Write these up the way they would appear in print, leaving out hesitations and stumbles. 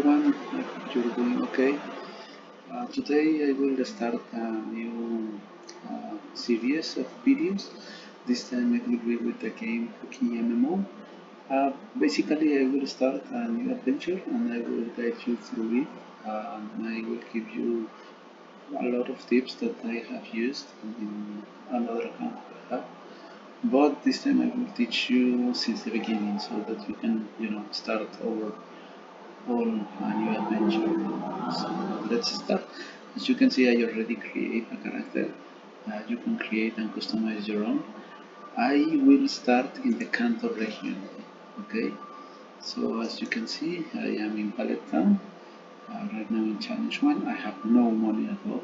everyone, I hope you're doing okay. Today I will start a new series of videos. This time it will be with the game PokeMMO. Basically, I will start a new adventure and I will guide you through it. And I will give you a lot of tips that I have used in another account I have. But this time I will teach you since the beginning so that you can, start over on a new adventure. So let's start. As you can see, I already create a character. You can create and customize your own. I will start in the Kanto region. Okay, so as you can see, I am in Pallet Town. Right now in Challenge 1, I have no money at all.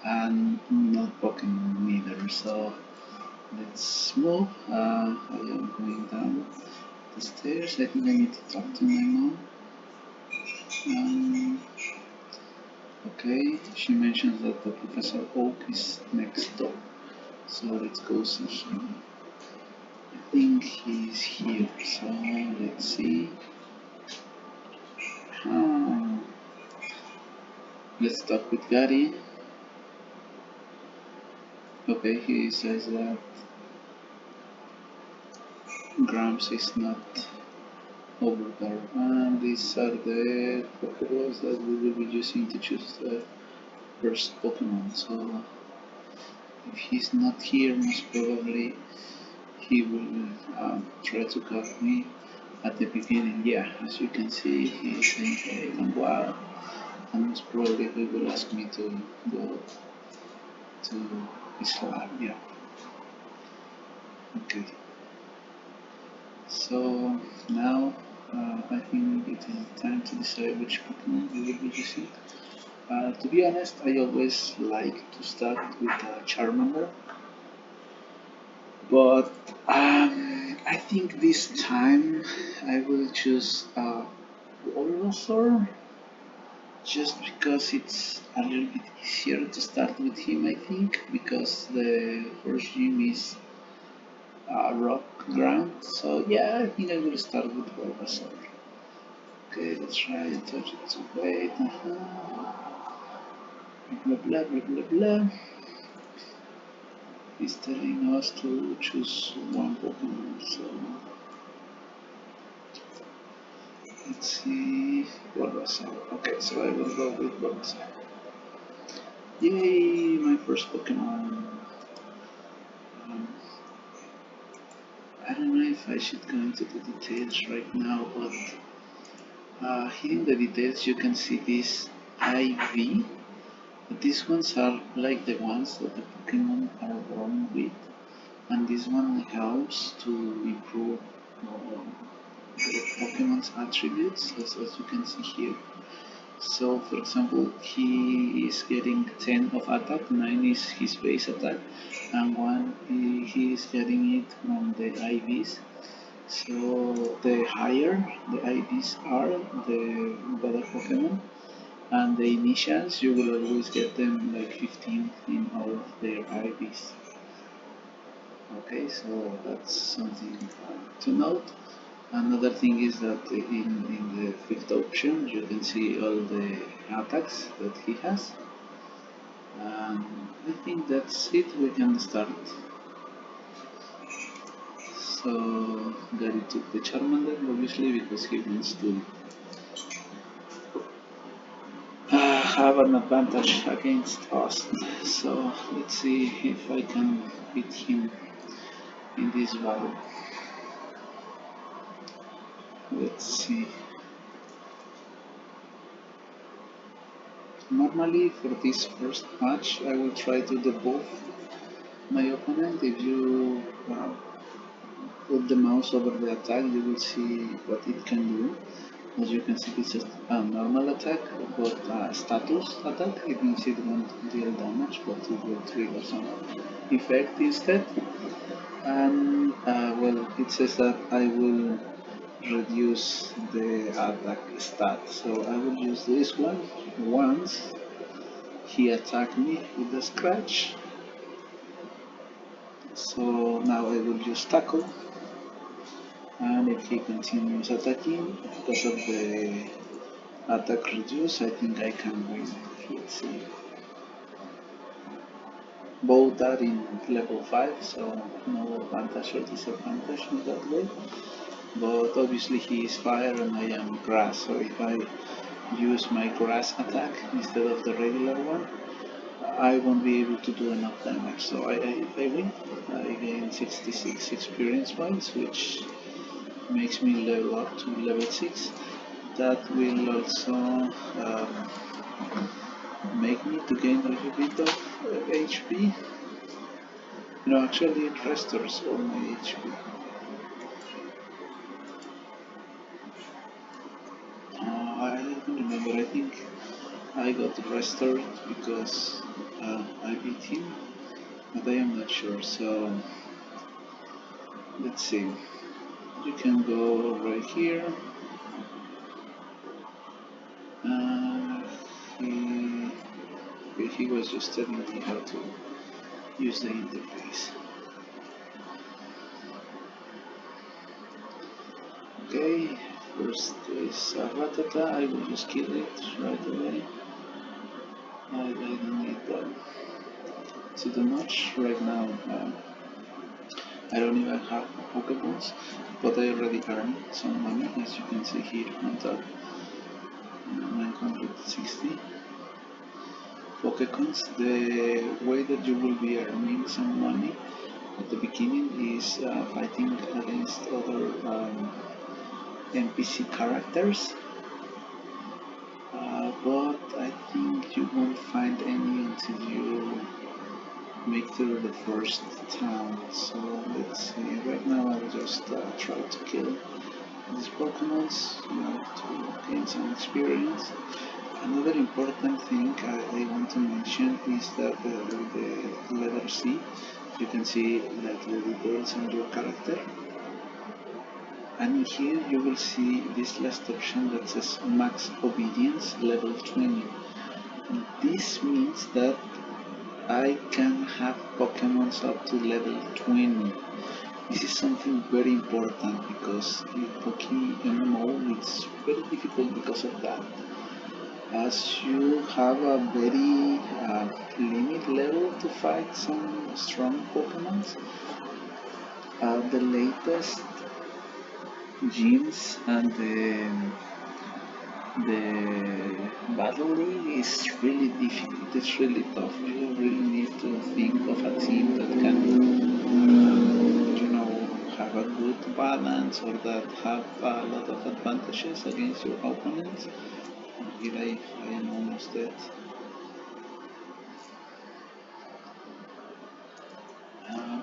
And not Pokemon either. So let's move. I am going down the stairs. I think I need to talk to my mom. Um, okay, she mentions that the Professor Oak is next door. So let's go see him. I think he's here. So let's see. Ah, let's talk with Gary. Okay, he says that Gramps is not over there. And these are the Pokeballs that we will be using to choose the first Pokemon. So if he's not here, most probably he will try to cut me at the beginning. Yeah, as you can see, he's saying hey and wow, and most probably he will ask me to go to his lab. Yeah, okay. So now I think it is time to decide which Pokemon we will be using. To be honest, I always like to start with a Charmander, but I think this time I will choose Bulbasaur just because it's a little bit easier to start with him. I think because the first gym is rock ground, so yeah, I think I will start with Bulbasaur. Okay, let's try and touch it to wait. Blah blah blah blah blah. He's telling us to choose one Pokemon, so let's see. Bulbasaur. Okay, so I will go with Bulbasaur. Yay, my first Pokemon. Um, I don't know if I should go into the details right now, but here in the details you can see this IV. These ones are like the ones that the Pokemon are born with, and this one helps to improve the Pokemon's attributes, as you can see here. So, for example, he is getting 10 of attack, 9 is his base attack, and 1 he is getting it from the IVs. So, the higher the IVs are, the better Pokemon. And the initials, you will always get them like 15 in all of their IVs. Okay, so that's something to note. Another thing is that in the fifth option you can see all the attacks that he has. I think that's it, we can start. So Gary took the Charmander obviously because he wants to have an advantage against us. So let's see if I can beat him in this battle. Let's see. Normally for this first match I will try to debuff my opponent. If you put the mouse over the attack you will see what it can do. As you can see this is a normal attack but status attack. It means it won't deal damage but it will trigger some effect instead. And well, it says that I will reduce the attack stat, so I will use this one once he attacked me with the scratch. So now I will use tackle, And if he continues attacking, because of the attack reduce, I think I can win. Let's see. Both are in level 5, so no advantage or disadvantage in that way. But obviously he is fire and I am grass, so if I use my grass attack instead of the regular one, I won't be able to do enough damage. So I win. I gain 66 experience points, which makes me level up to level 6. That will also make me to gain a little bit of HP. No, actually it restores all my HP. I don't remember. I think I got restored because I beat him, but I am not sure. So let's see. You can go right here. Uh, he, he was just telling me how to use the interface. Okay, first is a Ratata. I will just kill it right away. I don't need to do much right now. I don't even have Pokeballs, but I already earned some money, as you can see here on top. 960 Pokecoins. The way that you will be earning some money at the beginning is fighting against other NPC characters, but I think you won't find any until you make through the first town. So let's see. Right now I'll just try to kill these Pokemons to gain some experience. Another important thing I want to mention is that the letter C, you can see like the details on your character. And here you will see this last option that says max obedience level 20. This means that I can have Pokemons up to level 20. This is something very important because in PokeMMO it's very difficult because of that. As you have a very limit level to fight some strong Pokemons, the latest gyms and the battle league is really difficult. It's really tough. You really need to think of a team that can, have a good balance or that have a lot of advantages against your opponents. Here I am almost dead.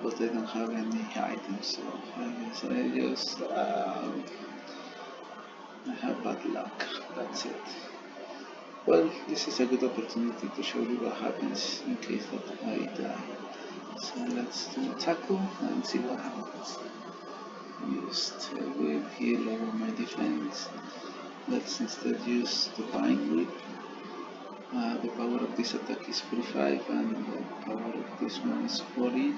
But I don't have any items, so I guess I just I have bad luck. That's it. Well, this is a good opportunity to show you what happens in case that I die. So let's do a tackle and see what happens. Just will heal over my defense. Let's instead use the Vine Whip. The power of this attack is 45 and the power of this one is 40.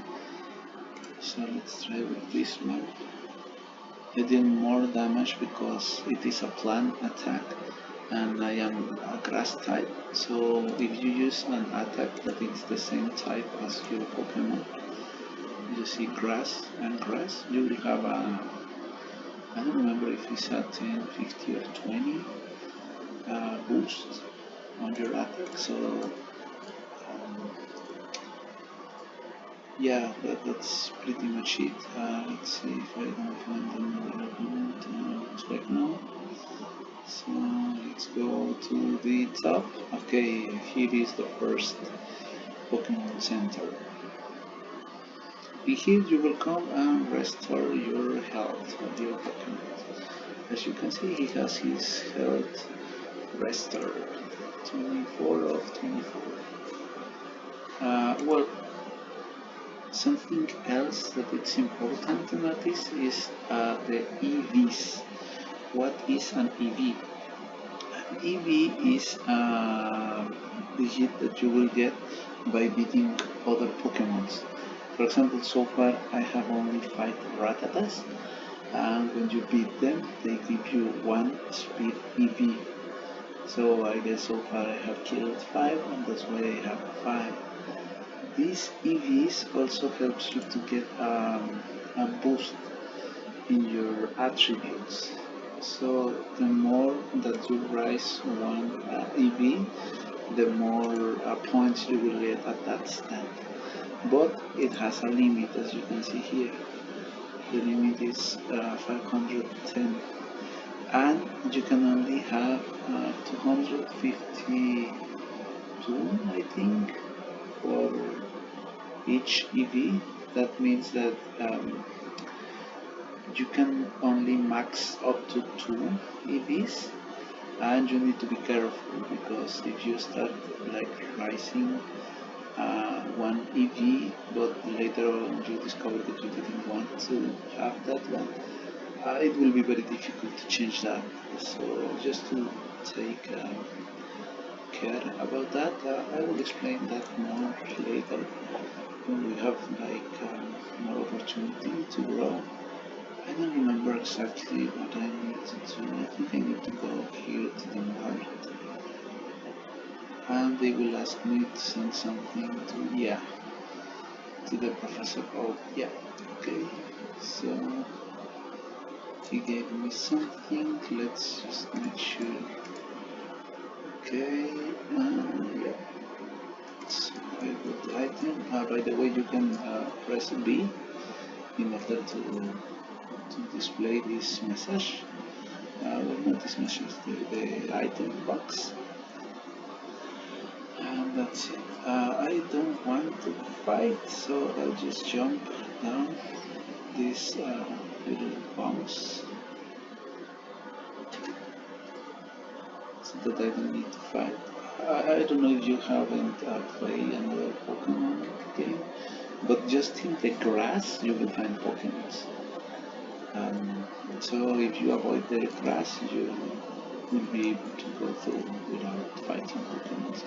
So let's try with this one. I did more damage because it is a plant attack and I am a grass type. So if you use an attack that is the same type as your Pokemon, you see grass and grass, you will have a, I don't remember if it's a 10, 50 or 20 boost on your attack. So yeah, that's pretty much it. Let's see if I don't find another opponent. Looks like no. So let's go to the top. Okay, here is the first Pokemon Center. In here you will come and restore your health of your Pokemon. As you can see, he has his health restored. 24 of 24. Well, something else that it's important to notice is the EVs. What is an EV? An EV is a digit that you will get by beating other Pokemons. For example, so far I have only 5 Ratatas, and when you beat them, they give you 1 speed EV. So I guess so far I have killed 5, and that's why I have 5. These EVs also helps you to get a boost in your attributes. So the more that you rise one EV, the more points you will get at that stand. But it has a limit, as you can see here. The limit is 510, and you can only have 252, I think, for each EV. That means that you can only max up to 2 EVs, and you need to be careful because if you start like rising one EV, but later on you discover that you didn't want to have that one, it will be very difficult to change that. So just to take care about that, I will explain that more later when we have like more opportunity to grow. I don't remember exactly what I need to do. I think I need to go here to the mart, and they will ask me to send something to, yeah, to the professor. Oh, yeah, okay. So he gave me something. Let's just make sure. Okay, yeah. So I got the item. By the way, you can press B in order to display this message. Well, not this message, the item box. And that's it. I don't want to fight, so I'll just jump down this little bounce so that I don't need to fight. I don't know if you haven't played another Pokemon game, but just in the grass you will find Pokemons. So if you avoid the grass, you will be able to go through without fighting Pokemons.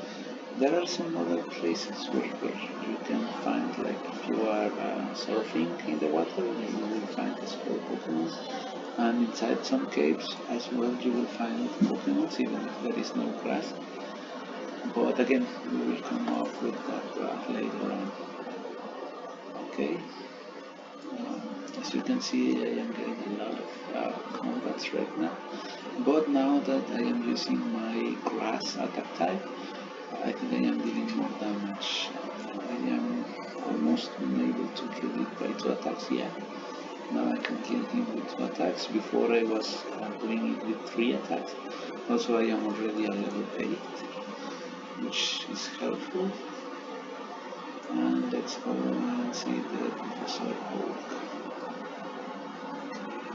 There are some other places where you can find, like if you are surfing in the water, you will find small Pokemon, and inside some caves as well you will find Pokemon, even if there is no grass. But again, we will come up with that later on. Okay. As you can see, I am getting a lot of combats right now. But now that I am using my grass attack type, I think I am dealing more damage. I am almost unable to kill it by 2 attacks. Yeah, now I can kill him with 2 attacks. Before I was doing it with 3 attacks. Also, I am already a level 8, which is helpful. And let's go and see the Professor Oak.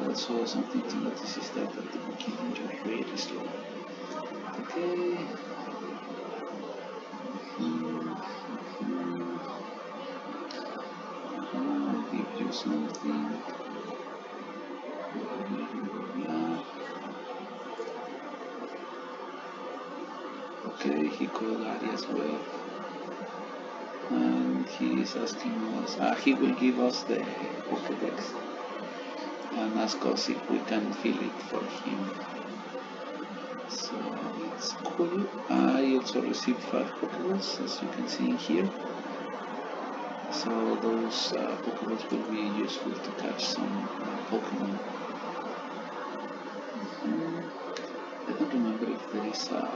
Also, something to notice is that at the beginning you're really slow. Okay. I'll give you something. Yeah. Okay, he called Ari as well. And he is asking us, he will give us the Pokédex and ask us if we can fill it for him. So it's cool. I also received 5 Pokeballs, as you can see in here. So those Pokeballs will be useful to catch some Pokemon. I don't remember if there is a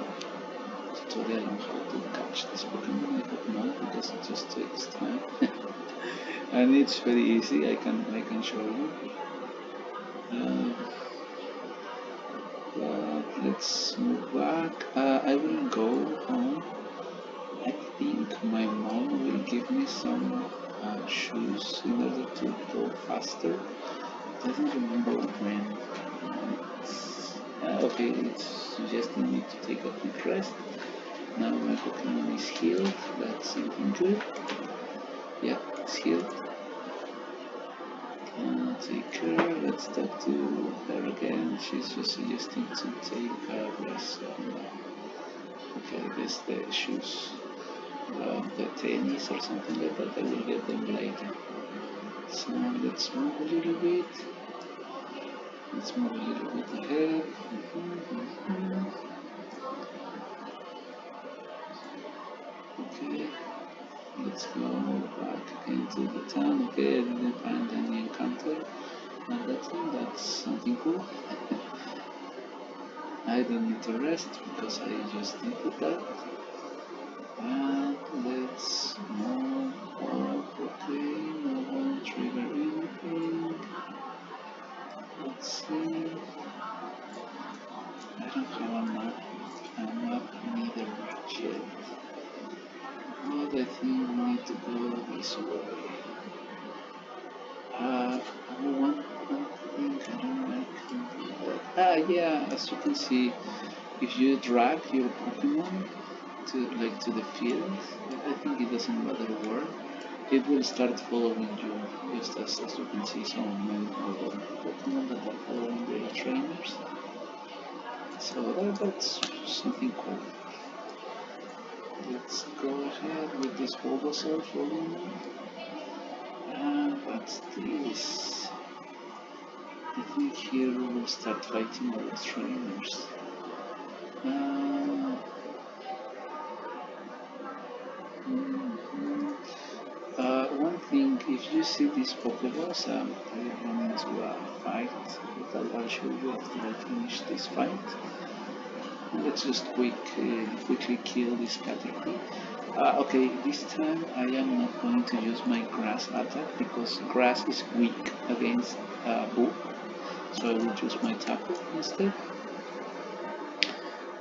tutorial on how to catch this Pokemon. I hope not, because it just takes time. And it's very easy. I can show you. But let's move back. I will go home. I think my mom will give me some shoes in order to go faster. I don't remember when. Okay, it's suggesting me to take a quick rest. Now my Pokemon is healed. That's something good. Yeah, it's healed. Take care. Let's talk to her again. She's just suggesting to take a rest on okay, I guess the shoes, the tennis or something like that. I will get them later. So let's move a little bit. Let's move a little bit ahead. Okay, let's go back again to the town. Okay, I didn't find any encounter. And that's something cool. I don't need to rest because I just did that. And let's move up. Okay, no one trigger anything. Let's see. I don't have a map. A map neither yet. But I think we need to go this way. One thing I don't like. Yeah, as you can see, if you drag your Pokemon to the field, I think it doesn't matter where, it will start following you, just as you can see some other Pokemon that are following their trainers. So that's something cool. Let's go ahead with this Bulbasaur following me. What's this? I think here we will start fighting our trainers. One thing, if you see these Pokeballs, I run into a fight that I'll show you after I finish this fight. Let's just quickly kill this Caterpie. Okay, this time I am not going to use my grass attack because grass is weak against Boo, so I will use my tackle instead.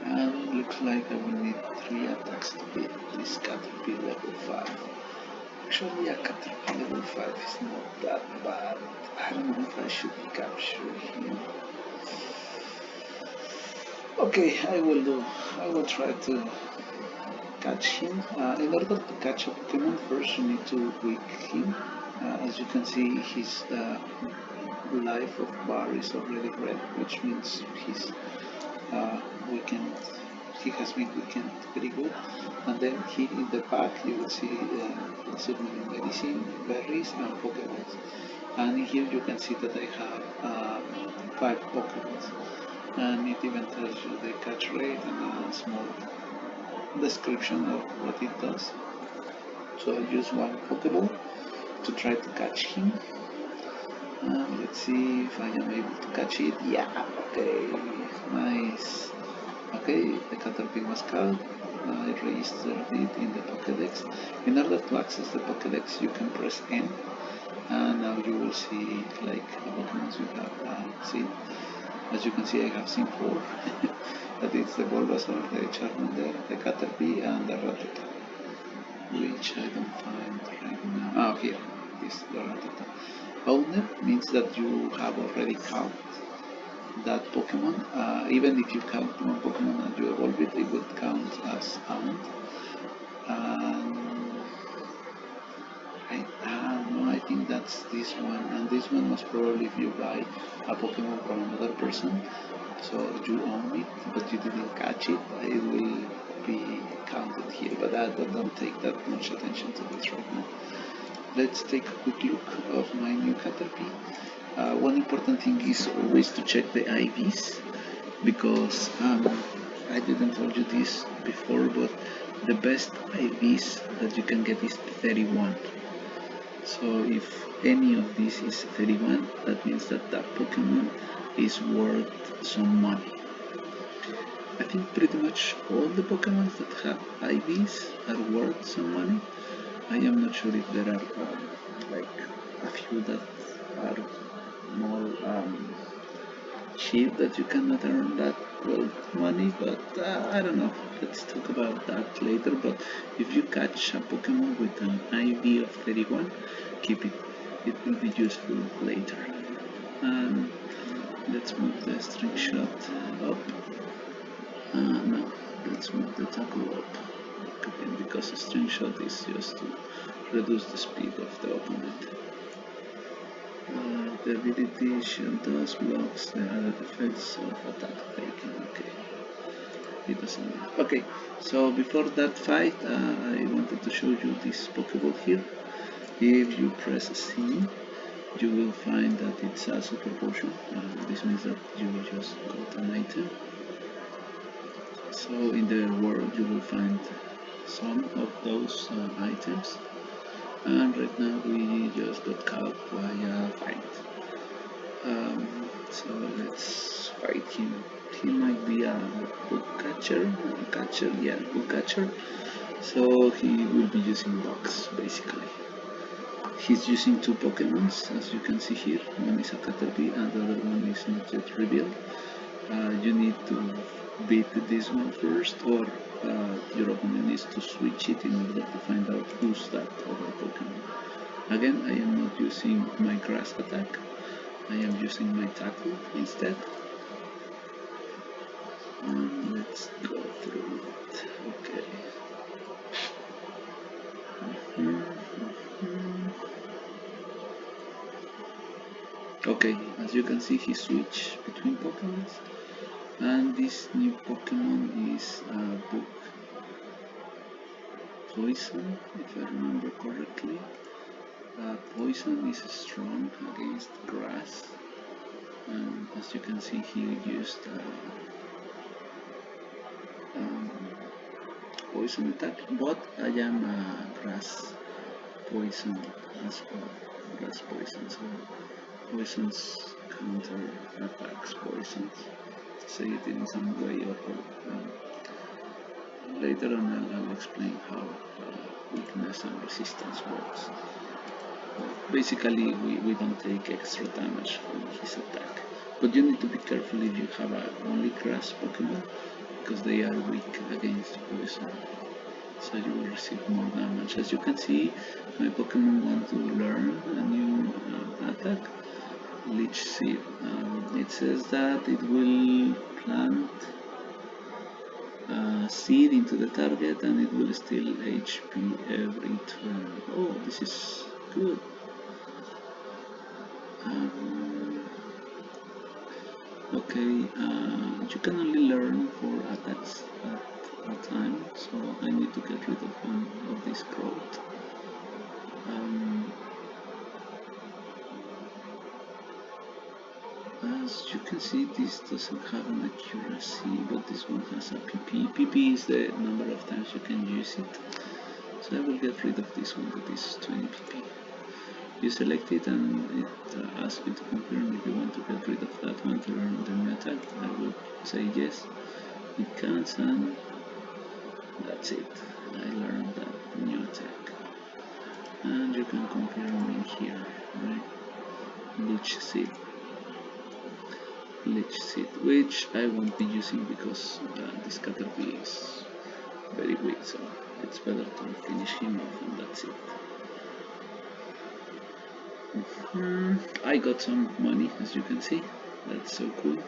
And looks like I will need 3 attacks to beat this Caterpie level 5. Actually, a Caterpie level 5 is not that bad. I don't know if I should capture him. Okay, I will try to catch him. In order to catch a Pokemon, first you need to weak him. As you can see, his life of bar is already red, which means he's weakened. He has been weakened pretty good. And then here in the back, you will see submitting medicine, berries, and Pokeballs. And in here you can see that I have 5 Pokeballs. And it even tells you the catch rate and a small description of what it does. So I'll use one Pokeball to try to catch him. Let's see if I am able to catch it. Yeah, okay, nice. Okay, the Caterpie was caught. I registered it in the Pokédex. In order to access the Pokédex, you can press N, and now you will see like the Pokemon you have seen. As you can see, I have seen 4. That is the Bulbasaur, the Charmander, the Caterpie, and the Rattata, which I don't find right now. Here, this the Rattata. Owner means that you have already caught that Pokemon. Even if you count one Pokemon and you evolve it, it will count as owned. I think that's this one, and this one most probably if you buy a Pokemon from another person, so you own it, but you didn't catch it, it will be counted here, but don't take that much attention to this right now. Let's take a quick look of my new Caterpie. One important thing is always to check the IVs, because I didn't tell you this before, but the best IVs that you can get is 31. So if any of these is 31, that means that that Pokemon is worth some money. I think pretty much all the Pokemon that have IVs are worth some money. I am not sure if there are like a few that are more cheap that you cannot earn that well money, but I don't know, let's talk about that later. But if you catch a Pokemon with an IV of 31, keep it, it will be useful later. And let's move the string shot up. No, let's move the tackle up again, because a string shot is just to reduce the speed of the opponent. The ability shield does blocks the added effects of attack taken. Okay, it doesn't. Okay, so before that fight, I wanted to show you this Pokeball here. If you press C, you will find that it's a super potion. This means that you just got an item. So in the world you will find some of those items, and right now we just got caught by a fight. So let's fight him. He might be a book catcher, yeah, book catcher. So he will be using bugs basically. He's using two Pokemons, as you can see here. One is a Caterpie and the other one is not yet revealed. You need to beat this one first, or your opponent needs to switch it in order to find out who's that other Pokemon. Again, I am not using my grass attack, I am using my tackle instead. Let's go through it. Okay. Okay, as you can see, he switched between Pokemon, and this new Pokemon is Book Poison, if I remember correctly. Poison is strong against grass, and as you can see, he used poison attack, but I am grass poison as well. Grass poison, so poisons counter attacks poisons. To say it in some way, or later on I'll explain how weakness and resistance works. Basically, we don't take extra damage from his attack, but you need to be careful if you have only grass Pokemon, because they are weak against poison, so you will receive more damage. As you can see, my Pokemon want to learn a new attack, Leech Seed. It says that it will plant seed into the target and it will steal HP every turn. Oh, this is good. Okay, you can only learn 4 attacks at a time, so I need to get rid of one of this growth. As you can see, this doesn't have an accuracy, but this one has a PP. PP is the number of times you can use it, so I will get rid of this one that is 20 PP. You select it and it asks you to confirm if you want to get rid of that one to learn the new attack. I will say yes, it counts, and that's it. I learned that new attack. And you can confirm in here, right? Leech Seed. Leech Seed, which I won't be using because this Caterpie is very weak, so it's better to finish him off, and that's it. I got some money, as you can see. That's so cool.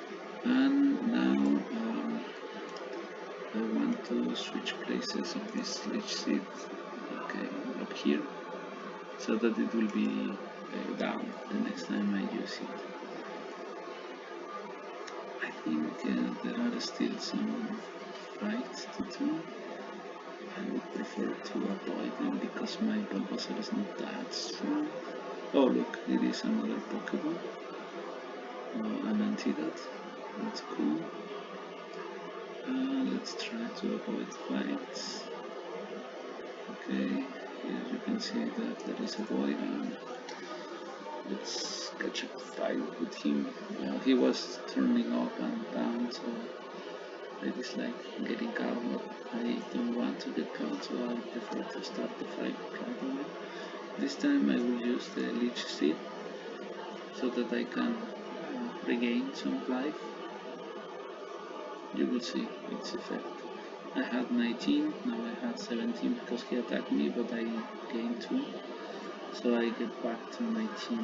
And now I want to switch places of this Leech Seed. Okay, up here, so that it will be down the next time I use it. I think there are still some fights to do. I would prefer to avoid them because my Bulbasaur is not that strong. Oh look, it is another Pokemon. An antidote. That's cool. Let's try to avoid fights. Okay, here you can see that there is a boy, and let's catch a fight with him. He was turning up and down, so I dislike getting caught, but I don't want to get caught, so I prefer to start the fight right away. This time I will use the Leech Seed so that I can regain some life. You will see its effect. I had 19, now I had 17 because he attacked me, but I gained 2. So I get back to 19,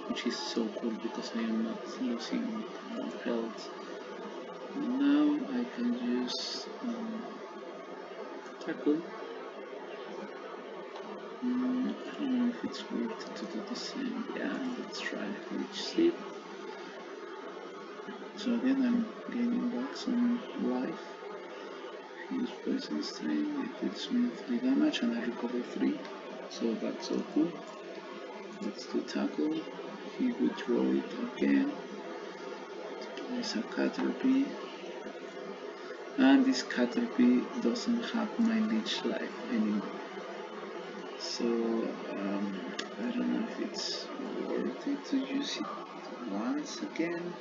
which is so cool because I am not losing health. Now I can use tackle. I don't know if it's worth to do the same. Yeah, let's try Leech Seed. So again, I'm gaining back some life. Use Poison Strain, it deals me 3 damage and I recover 3. So that's so cool. Let's do tackle. He withdraw it again. There's a Caterpie. And this Caterpie doesn't have my leech life anymore. So I don't know if it's worth it to use it once again.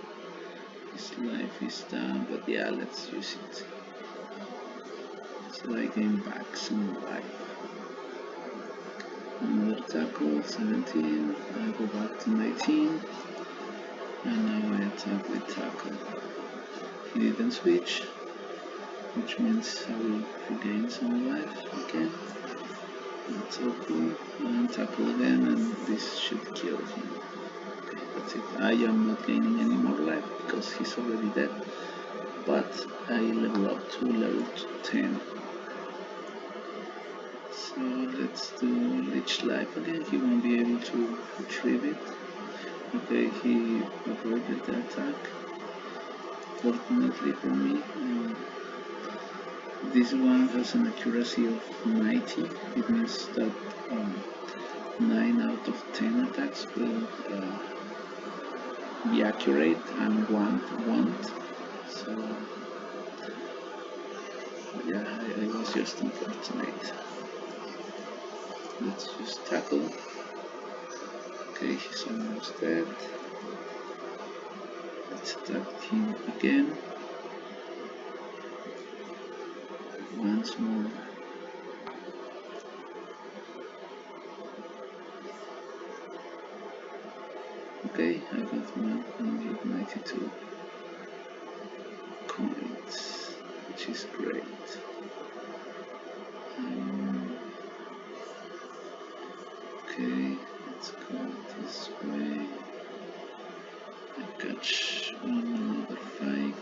His life is down, but yeah, let's use it. So I gain back some life. Another tackle, 17. I go back to 19. And now I attack with tackle. He didn't switch, which means I will regain some life again. That's all cool. And tackle again, and this should kill him. Okay, that's it. I am not gaining any more life because he's already dead. But I level up to level 10. So let's do Leech Life again. He won't be able to retrieve it. Okay, he avoided the attack. Fortunately for me, this one has an accuracy of 90. It means that 9 out of 10 attacks will be accurate and one won't. So yeah, I was just unfortunate. Let's just tackle. Okay, he's almost dead. Let's attack him again. Once more. Okay, I got 192 coins, which is great. Okay, let's go this way. I catch another fight.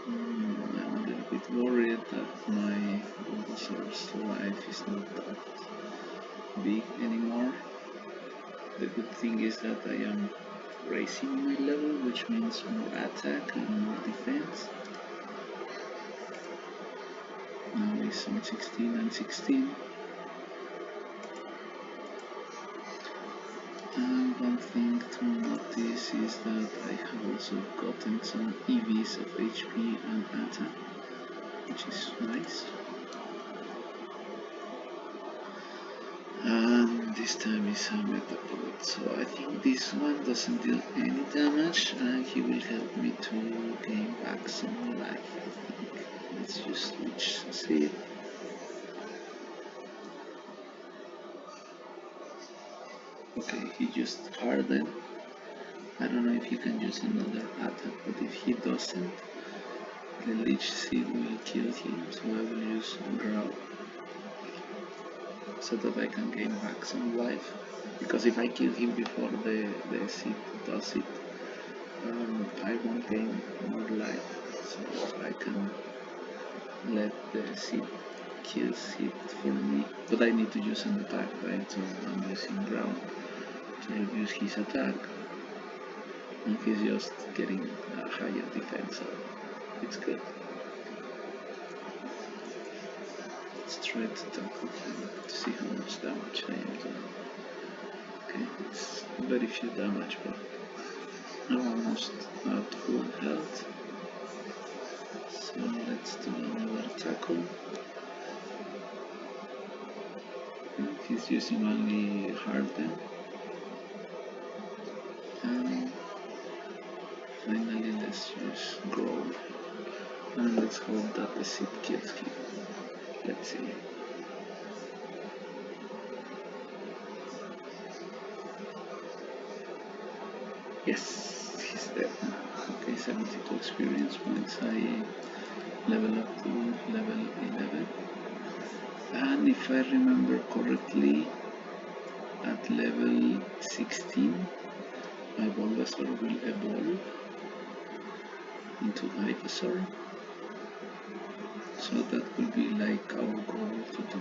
I'm a little bit worried that my Bulbasaur's life is not that big anymore. The good thing is that I am raising my level, which means more attack and more defense. Now it's on 16 and 16. And one thing to notice is that I have also gotten some EVs of HP and attack, which is nice. And this time is a Metapod, so I think this one doesn't deal any damage and he will help me to gain back some life, I think. Let's just switch seed. Okay, he just hardened. I don't know if he can use another attack, but if he doesn't, the Leech Seed will kill him, so I will use Growl so that I can gain back some life. Because if I kill him before the seed does it, I won't gain more life, so I can let the seed kill it for me. But I need to use an attack, right? So I'm using Growl to reduce his attack, and he's just getting a higher defense, so it's good. Let's try to tackle him to see how much damage I am doing. Okay, it's very few damage, but I'm almost at full health. So let's do another tackle. And he's using only Harden. And finally let's use Growl. And let's hope that the seed kills him. Let's see. Yes, he's dead now. Okay, 72 experience points. I level up to level 11. And if I remember correctly, at level 16, my Bulbasaur will evolve into Ivysaur. So that will be like our goal to do.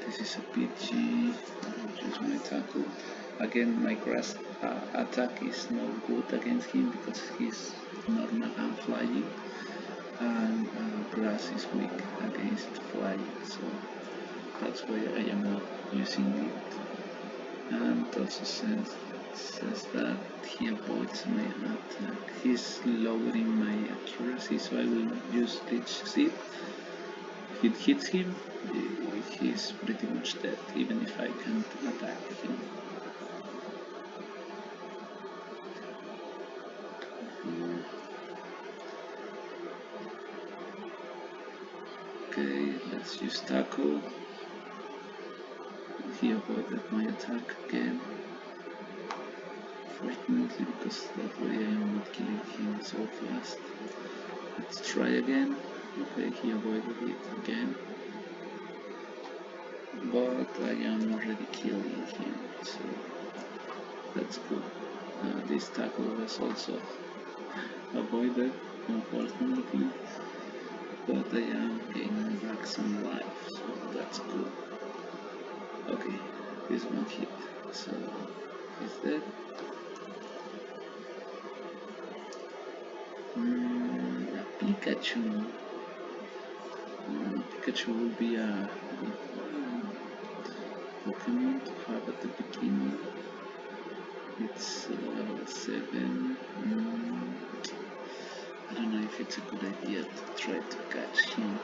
This is a PG. I'll use my tackle. Again, my grass attack is no good against him because he's normal and flying, and grass is weak against flying, so that's why I am not using it. And it also says that he avoids my attack. He's lowering my accuracy, so I will use Leech Seed. If it hits him, he's pretty much dead, even if I can't attack him. Okay, let's use Tackle. He avoided my attack again. Fortunately, because that way I am not killing him so fast. Let's try again. Okay, he avoided it again. But I am already killing him, so that's good. This tackle was also avoided, unfortunately. But I am gaining back some life, so that's good. Okay, this one hit, so he's dead. A Pikachu. Pikachu will be a Pokemon to have at the beginning. It's level 7. I don't know if it's a good idea to try to catch him.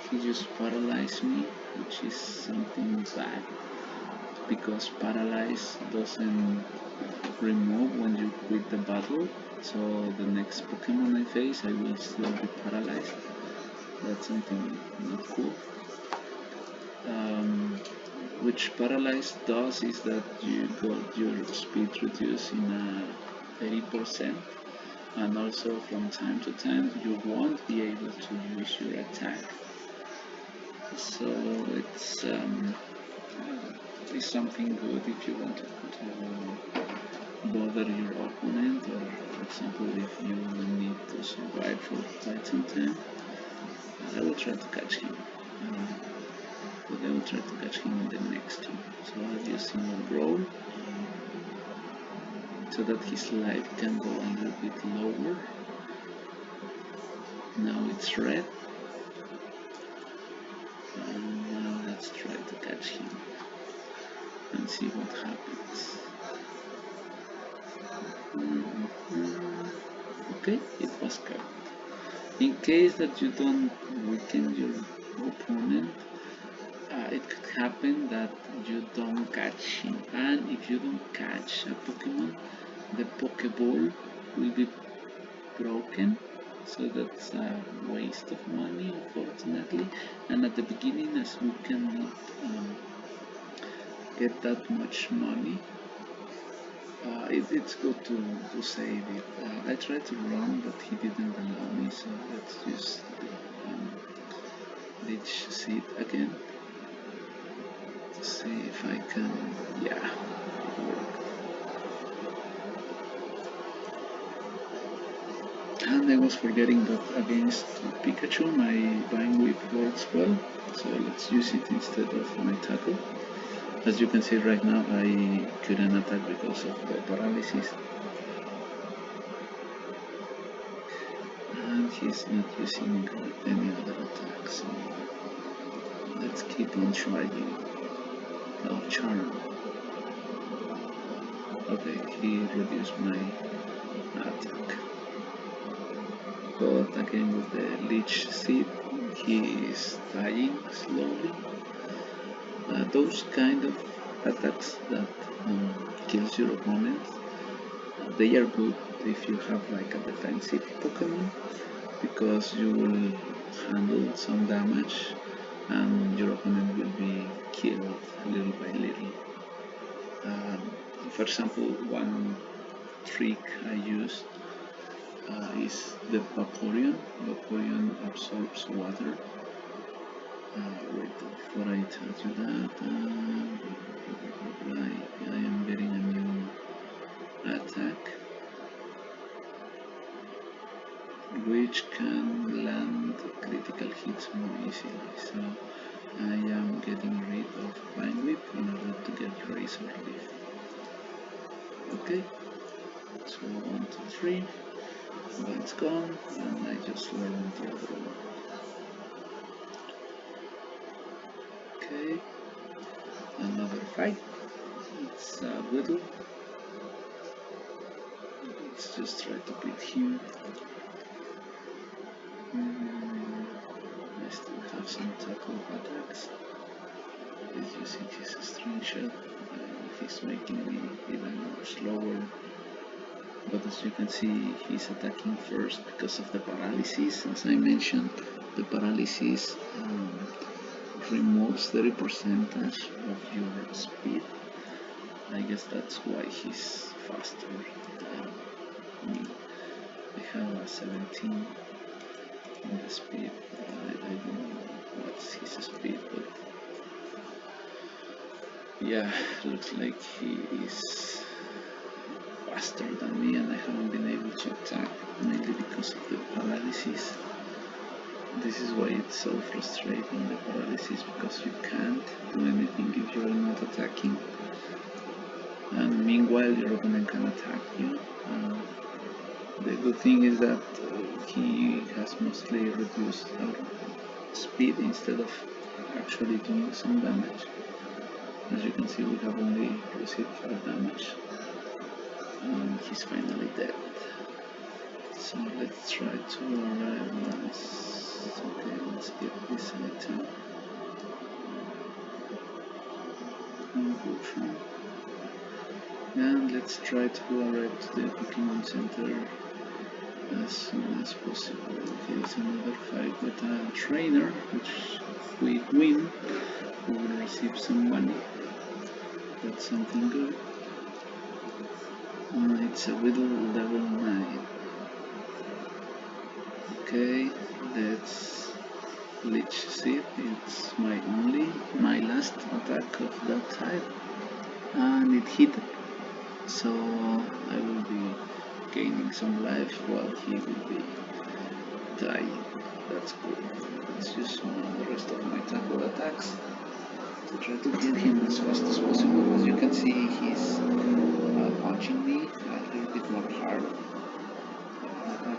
He just paralyzed me, which is something bad, because paralyze doesn't remove when you quit the battle, so the next Pokemon I face I will still be paralyzed. That's something not cool. Which paralyze does is that you got your speed reduced in 30%, and also from time to time you won't be able to use your attack. So it's something good if you want to bother your opponent, or for example if you need to survive for quite some time. I will try to catch him. But I will try to catch him in the next one. So I'll use single roll so that his life can go a little bit lower. Now it's red. And now let's try to catch him and see what happens. Okay, it was caught. In case that you don't weaken your opponent, it could happen that you don't catch him, and if you don't catch a Pokemon, the Pokeball will be broken, so that's a waste of money, unfortunately. And at the beginning, as we cannot get that much money, it's good to save it. I tried to run, but he didn't allow me, so let's just Leech Seed again to see if I can. Yeah, it worked. And I was forgetting that against Pikachu my Vine Whip works well, so let's use it instead of my Tackle. As you can see right now, I couldn't attack because of the paralysis. And he's not using any other attack, so let's keep on trying. Oh, Charm. Okay, he reduced my attack. But again with the Leech Seed, he is dying slowly. Those kind of attacks that kills your opponent, they are good if you have like a defensive Pokemon, because you will handle some damage and your opponent will be killed little by little. For example, one trick I use is the Vaporeon. Vaporeon absorbs water. Wait, before I tell you that, I am getting a new attack which can land critical hits more easily. So I am getting rid of Vine Whip in order to get Razor Leaf. Okay, so 1, 2, 3, that's gone, and I just learned the other one. fight. It's Widow. Let's just try to beat him. I still have some tackle attacks. He's using his string shot. He's making me even more slower. But as you can see, he's attacking first because of the paralysis. As I mentioned, the paralysis removes 30% of your speed. I guess that's why he's faster than me. I have a 17 on the speed. I don't know what's his speed, but yeah, looks like he is faster than me, and I haven't been able to attack, mainly because of the paralysis. This is why it's so frustrating, the paralysis, because you can't do anything if you're not attacking. And meanwhile your opponent can attack you. The good thing is that he has mostly reduced our speed instead of actually doing some damage. As you can see, we have only received 5 damage. And he's finally dead. So let's try to arrive once. Okay, let's get this item. Potion. And let's try to arrive to the Pokemon Center as soon as possible. Okay, it's another fight with a trainer, which if we win, we will receive some money. That's something good. It's a Widow level 9. Okay, let's Leech Seed. It's my last attack of that type, and it hit. So I will be gaining some life while he will be dying. That's good. Let's use the rest of my tackle attacks to try to kill him as fast as possible. As you can see, he's punching me a little bit more hard, a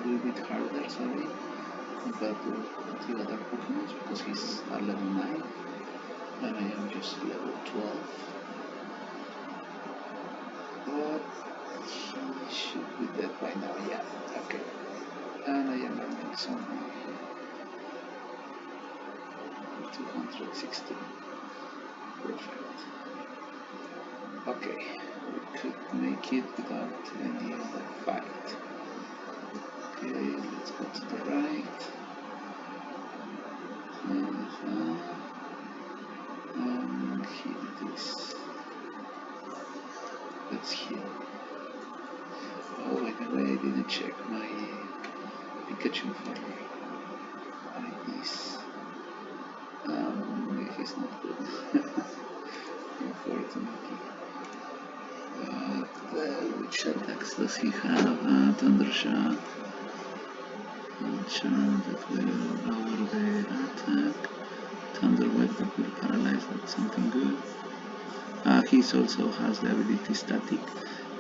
little bit harder, sorry, compared to the other Pokemon, because he's a level 9 and I am just level 12. But he should be dead by now, yeah, okay. And I am earning some 260. Perfect. Okay, we could make it without any other fight. Okay, let's go to the right. And heal this. Let's heal. Oh, by the way, I didn't check my Pikachu for IDs. He's not good. Unfortunately. Which attacks does he have? Thundershot. Charm that will lower the attack. Thunder Wave that will paralyze. That's something good. He also has the ability Static.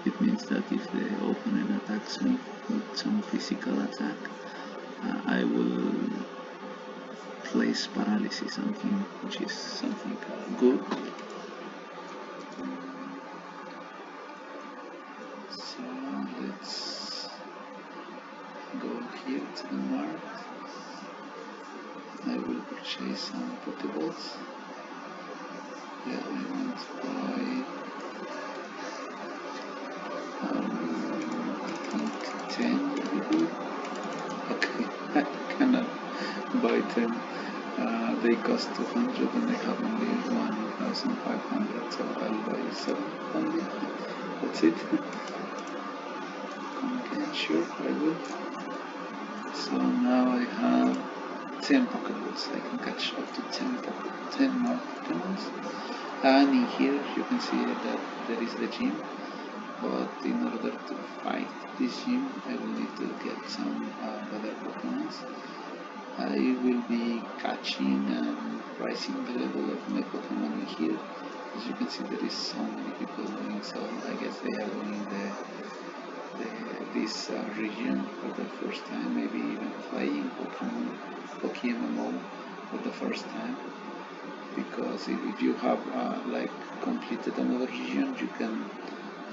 It means that if the opponent attacks me with some physical attack, I will place paralysis on him, which is something good. So let's go here to the mark. I will purchase some Pokeballs. Yeah, I want to buy I think 10 would be good. Okay, I cannot buy 10. They cost 200 and I have only 1,500, so I'll buy 7 only. That's it. Okay, sure, I will. So now I have 10 Pokeballs. I can catch up to 10 more Pokemons. And in here you can see that there is the gym. But in order to fight this gym, I will need to get some other Pokemons. I will be catching and rising the level of my Pokemon in here. As you can see, there is so many people doing so. I guess they are doing this region for the first time, maybe even playing PokeMMO for the first time. because if you have like completed another region, you can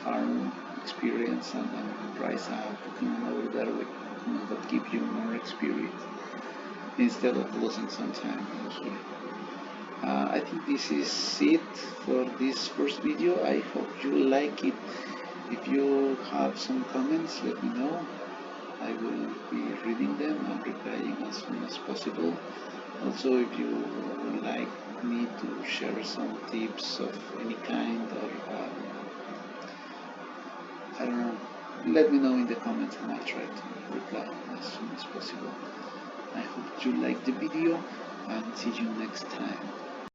farm experience and rise a Pokemon over there with Pokemon that give you more experience instead of losing some time usually. I think this is it for this first video. I hope you like it. If you have some comments, let me know. I will be reading them and replying as soon as possible. Also, if you would like me to share some tips of any kind, or I don't know, let me know in the comments and I'll try to reply as soon as possible. I hope you like the video and see you next time.